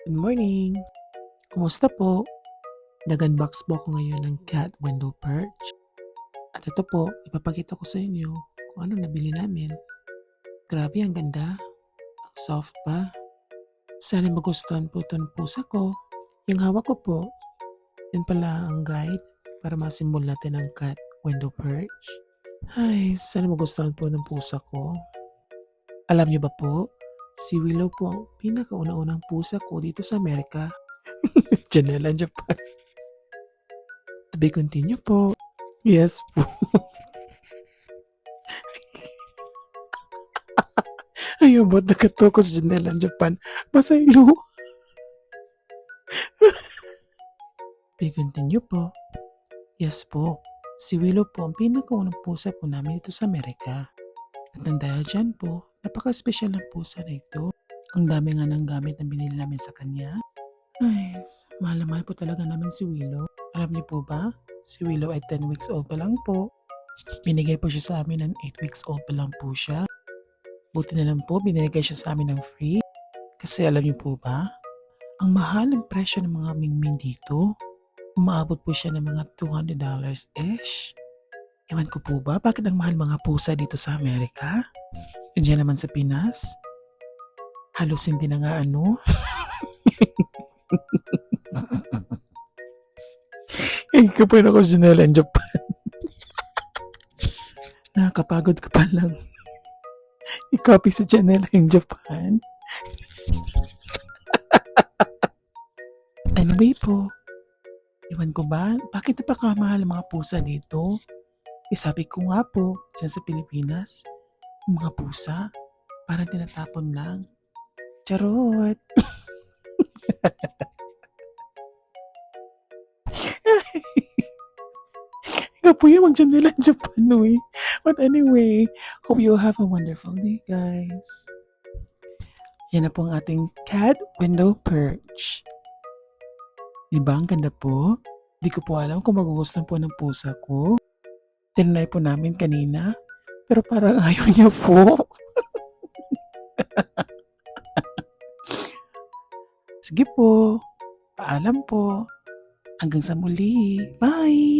Good morning! Kumusta po? Nag-unbox po ako ngayon ng cat window perch. At ito po, ipapakita ko sa inyo kung ano nabili namin. Grabe, ang ganda. Ang soft pa. Sana magustuhan po ito ng pusa ko. Yung hawak ko po, yan pala ang guide para masimbol natin ang cat window perch. Ay, sana magustuhan po ng pusa ko. Alam niyo ba po, si Willow po ang pinakauna-unang pusa ko dito sa Amerika. Janela, Japan. To be continue po. Yes po. Ayaw ba't nakatukos janela Japan? Masaylo. Be continue po. Yes po. Si Willow po ang pinakaunang pusa po namin dito sa Amerika. At nang dahil dyan po, napaka-special ng pusa na ito. Ang dami nga ng gamit na binili namin sa kanya. Ay, mahal na mahal po talaga namin si Willow. Alam niyo po ba? Si Willow ay 10 weeks old pa lang po. Binigay po siya sa amin ng 8 weeks old pa lang po siya. Buti na lang po, binigay siya sa amin ng free. Kasi alam niyo po ba, ang mahal ng presyo ng mga mingming dito. Umaabot po siya ng mga $200-ish. Ewan ko po ba, bakit ang mahal mga pusa dito sa Amerika? E diyan naman sa Pinas, halos hindi na nga ano. Kapain ako sa janela in Japan. Nakakapagod ka pa lang. I-copy sa janela in Japan. Anyway po, iwan ko ba, bakit napakamahal ang mga pusa dito? Sabi ko nga po, dyan sa Pilipinas, yung mga pusa, parang tinatapon lang. Charot! Ikaw po yung mag-janela in Japan, no eh. But anyway, hope you have a wonderful day, guys. Yan na po ang ating cat window perch. Diba ang ganda po? Di ko po alam kung magugustuhan po ng pusa ko. Tinry po namin kanina, pero parang ayaw niya po. Sige po, paalam po. Hanggang sa muli. Bye!